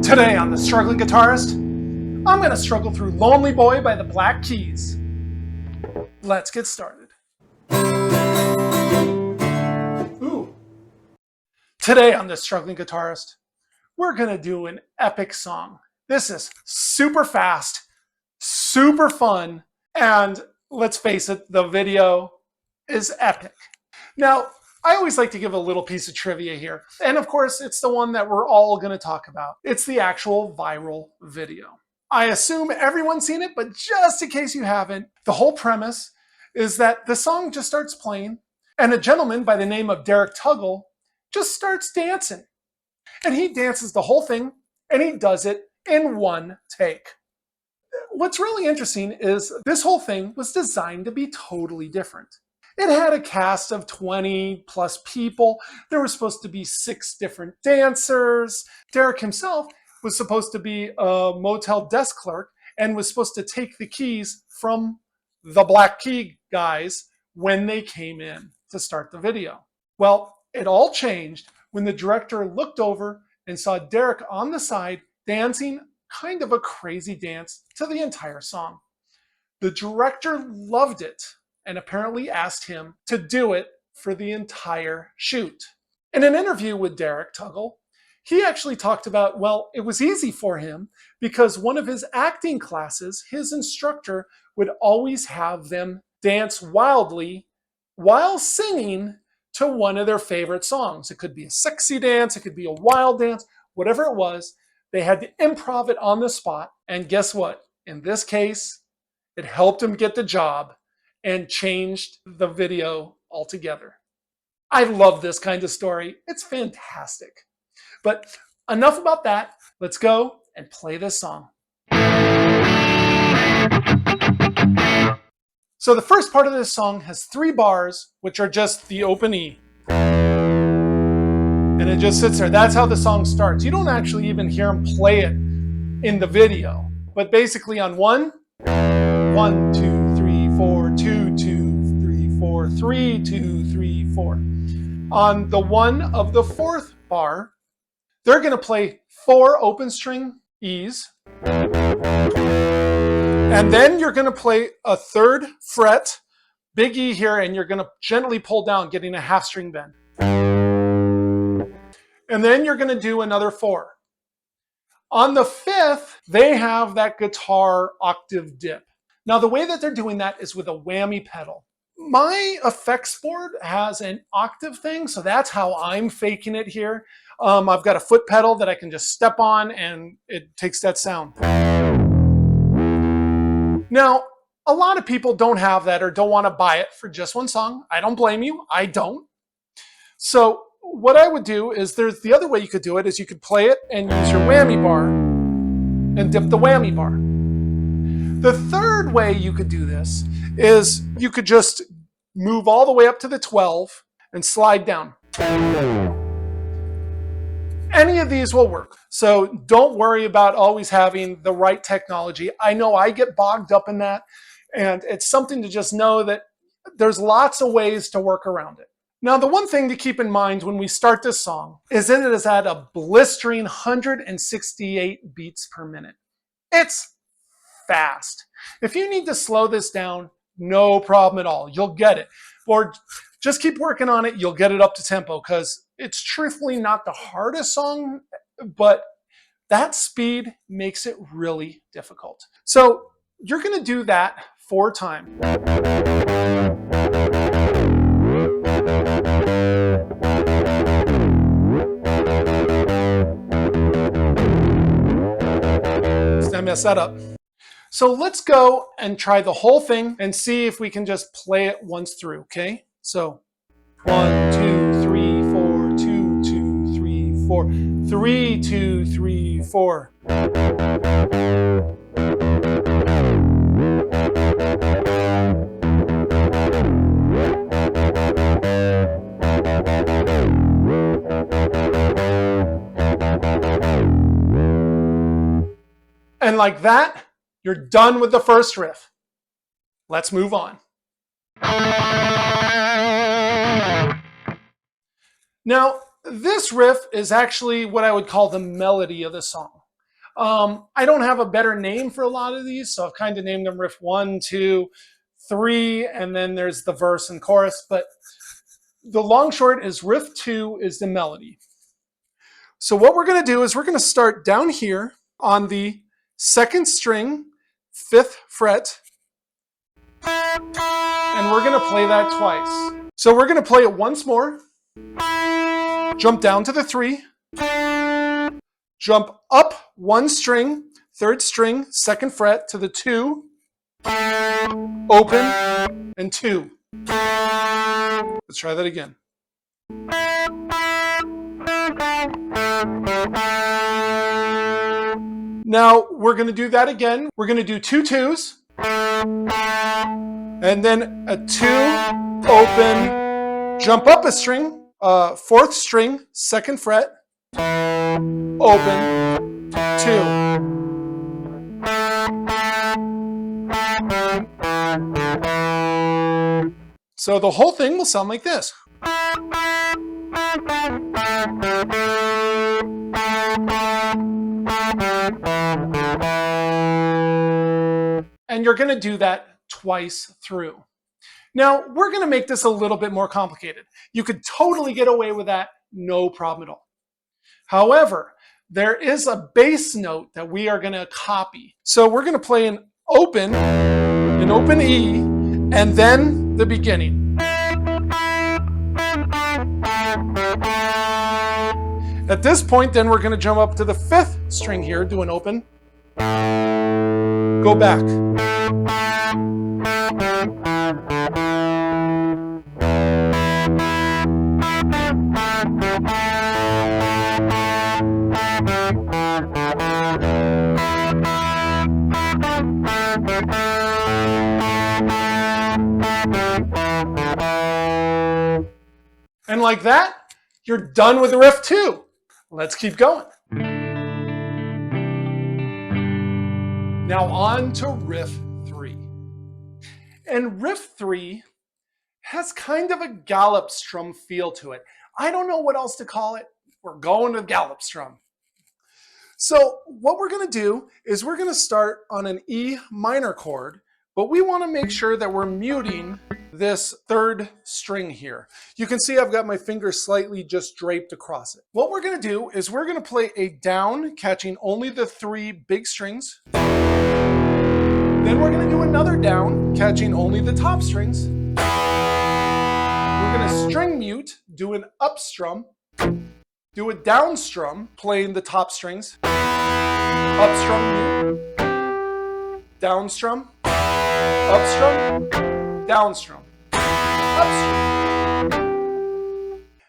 Today on The Struggling Guitarist, I'm going to struggle through Lonely Boy by the Black Keys. Let's get started. Ooh. Today on The Struggling Guitarist, we're going to do an epic song. This is super fast, super fun, and let's face it, the video is epic. Now, I always like to give a little piece of trivia here. And of course, it's the one that we're all going to talk about. It's the actual viral video. I assume everyone's seen it, but just in case you haven't, the whole premise is that the song just starts playing and a gentleman by the name of Derek Tuggle just starts dancing. And he dances the whole thing and he does it in one take. What's really interesting is this whole thing was designed to be totally different. It had a cast of 20 plus people. There were supposed to be 6 different dancers. Derek himself was supposed to be a motel desk clerk and was supposed to take the keys from the Black Key guys when they came in to start the video. Well, it all changed when the director looked over and saw Derek on the side dancing kind of a crazy dance to the entire song. The director loved it and apparently asked him to do it for the entire shoot. In an interview with Derek Tuggle, he actually talked about, well, it was easy for him because one of his acting classes, his instructor would always have them dance wildly while singing to one of their favorite songs. It could be a sexy dance, it could be a wild dance, whatever it was. They had to improv it on the spot. And guess what? In this case, it helped him get the job and changed the video altogether. I love this kind of story. It's fantastic. But enough about that. Let's go and play this song. So the first part of this song has 3 bars, which are just the open E. And it just sits there. That's how the song starts. You don't actually even hear him play it in the video. But basically on 1, 1, 2, 3, 4, 2, 2, 3, 4, 3, 2, 3, 4. On the 1 of the 4th bar, they're going to play 4 open string E's. And then you're going to play a 3rd fret, big E here, and you're going to gently pull down, getting a half string bend. And then you're going to do another 4. On the 5th, they have that guitar octave dip. Now, the way that they're doing that is with a whammy pedal. My effects board has an octave thing, so that's how I'm faking it here. I've got a foot pedal that I can just step on and it takes that sound. Now, a lot of people don't have that or don't want to buy it for just one song. I don't blame you. I don't. So what I would do is there's the other way you could do it is you could play it and use your whammy bar and dip the whammy bar. The 3rd way you could do this is you could just move all the way up to the 12 and slide down. Any of these will work. So don't worry about always having the right technology. I know I get bogged up in that, and it's something to just know that there's lots of ways to work around it. Now, the one thing to keep in mind when we start this song is that it is at a blistering 168 beats per minute. It's fast. If you need to slow this down, no problem at all. You'll get it. Or just keep working on it. You'll get it up to tempo because it's truthfully not the hardest song, but that speed makes it really difficult. So you're going to do that 4 times. Let's not mess that up. So let's go and try the whole thing and see if we can just play it once through, okay? So 1, 2, 3, 4, 2, 2, 3, 4, 3, 2, 3, 4. And like that, you're done with the first riff. Let's move on. Now, this riff is actually what I would call the melody of the song. I don't have a better name for a lot of these, so I've kind of named them riff 1, 2, 3, and then there's the verse and chorus. But the long short is riff 2 is the melody. So what we're going to do is we're going to start down here on the 2nd string, 5th fret, and we're going to play that twice. So we're going to play it once more, jump down to the 3, jump up 1 string, 3rd string, 2nd fret to the 2, open, and 2. Let's try that again. Now we're going to do that again. We're going to do 2 2s, and then a 2, open, jump up a string, 4th string, 2nd fret, open, 2. So the whole thing will sound like this. And you're going to do that twice through. Now, we're going to make this a little bit more complicated. You could totally get away with that, no problem at all. However, there is a bass note that we are going to copy. So we're going to play an open E, and then the beginning. At this point, then we're going to jump up to the 5th string here, do an open, go back. And like that, you're done with the riff 2. Let's keep going. Now on to riff 3. And riff 3 has kind of a gallop strum feel to it. I don't know what else to call it. We're going with gallop strum. So what we're going to do is we're going to start on an E minor chord, but we want to make sure that we're muting this 3rd string here. You can see I've got my finger slightly just draped across it. What we're going to do is we're going to play a down, catching only the 3 big strings. Then we're going to do another down, catching only the top strings. We're going to string mute, do an up strum, do a down strum, playing the top strings, up strum, mute, down strum, up strum, down strum, up strum.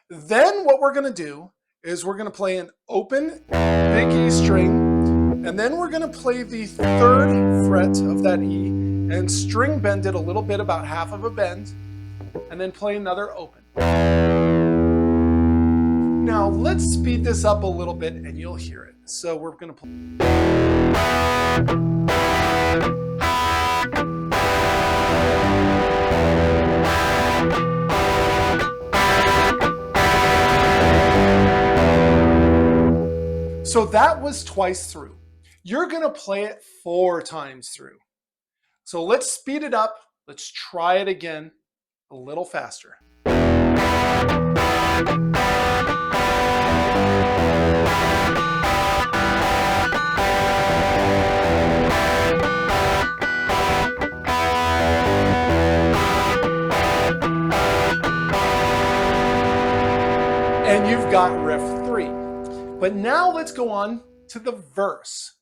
Then what we're going to do is we're going to play an open big E string, and then we're going to play the 3rd fret of that E and string bend it a little bit, about half of a bend, and then play another open. Now let's speed this up a little bit and you'll hear it. So we're going to play. So that was twice through. You're going to play it 4 times through. So let's speed it up. Let's try it again a little faster. And you've got riff 3. But now let's go on to the verse.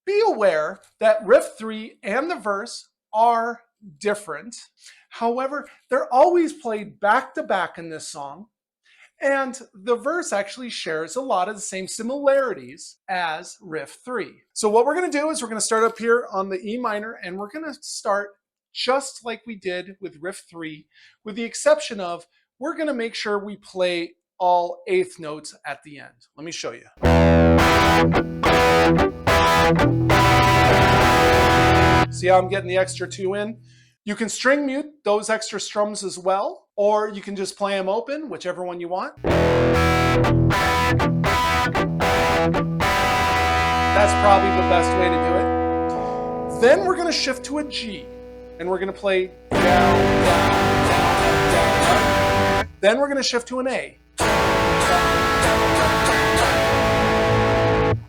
Be aware that riff 3 and the verse are different. However, they're always played back to back in this song. And the verse actually shares a lot of the same similarities as riff 3. So what we're going to do is we're going to start up here on the E minor, and we're going to start just like we did with riff 3, with the exception of we're going to make sure we play all 8th notes at the end. Let me show you. See how I'm getting the extra 2 in? You can string mute those extra strums as well, or you can just play them open, whichever one you want. That's probably the best way to do it. Then we're going to shift to a G, and we're going to play down, down, down, down, up. Then we're going to shift to an A.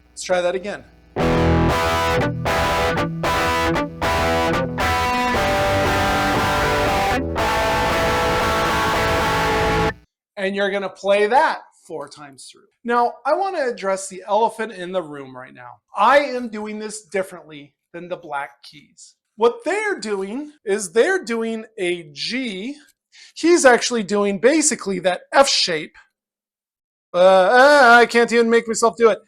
Let's try that again. And you're going to play that 4 times through. Now, I want to address the elephant in the room right now. I am doing this differently than the Black Keys. What they're doing is they're doing a G. He's actually doing basically that F shape. I can't even make myself do it.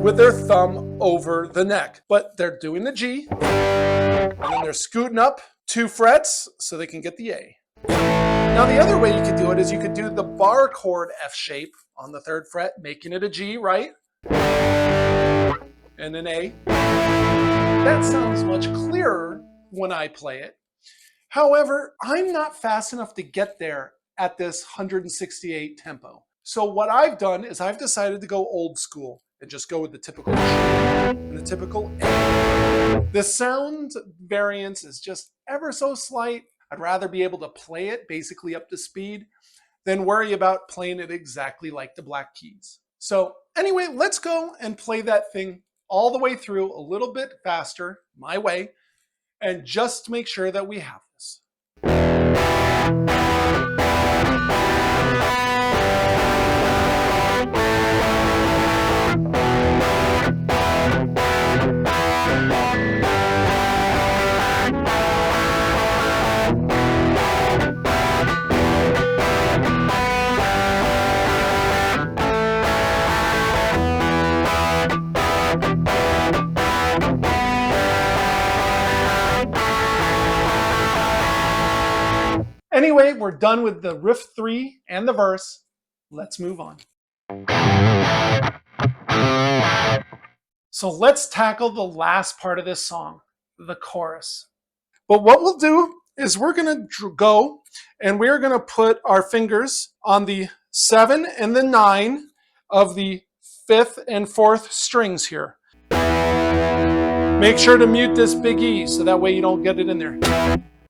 With their thumb over the neck. But they're doing the G. And then they're scooting up 2 frets so they can get the A. Now the other way you could do it is you could do the bar chord F shape on the 3rd fret, making it a G, right? And an A. That sounds much clearer when I play it. However, I'm not fast enough to get there at this 168 tempo. So what I've done is I've decided to go old school and just go with the typical G and the typical A. The sound variance is just ever so slight. I'd rather be able to play it basically up to speed than worry about playing it exactly like the Black Keys. So anyway, let's go and play that thing all the way through a little bit faster, my way, and just make sure that we have this. Anyway, we're done with the riff 3 and the verse. Let's move on. So let's tackle the last part of this song, the chorus. But what we'll do is we're going to go and we're going to put our fingers on the 7 and the 9 of the 5th and 4th strings here. Make sure to mute this big E so that way you don't get it in there.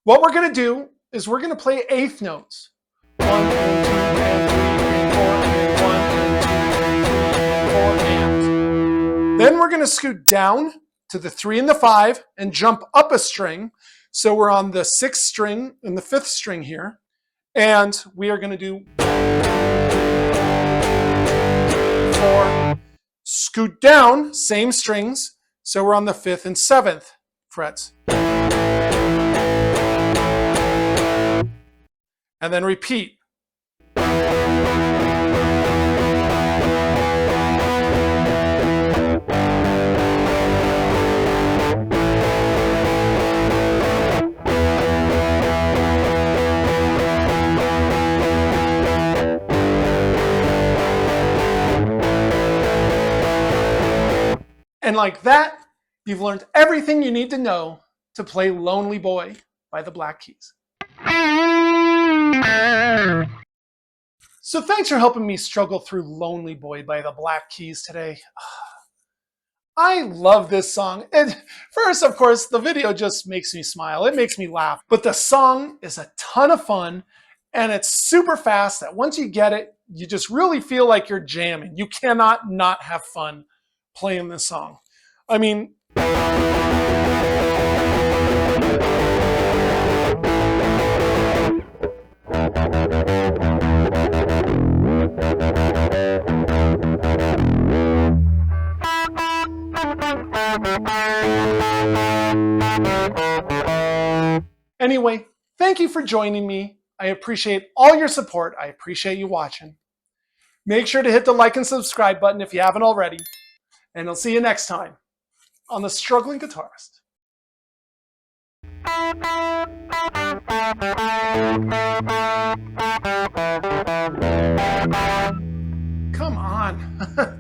What we're going to do is we're going to play 8th notes. 1 and 2 and 3 and 4 and 1 and 2 and 3 and 4 and. Then we're going to scoot down to the 3 and the 5 and jump up a string. So we're on the 6th string and the 5th string here. And we are going to do 4. Scoot down, same strings. So we're on the 5th and 7th frets. And then repeat. And like that, you've learned everything you need to know to play Lonely Boy by the Black Keys. So thanks for helping me struggle through Lonely Boy by the Black Keys today. I love this song. And first, of course, the video just makes me smile. It makes me laugh. But the song is a ton of fun, and it's super fast that once you get it, you just really feel like you're jamming. You cannot not have fun playing this song. I mean, anyway, thank you for joining me. I appreciate all your support. I appreciate you watching. Make sure to hit the like and subscribe button if you haven't already. And I'll see you next time on The Struggling Guitarist. Come on.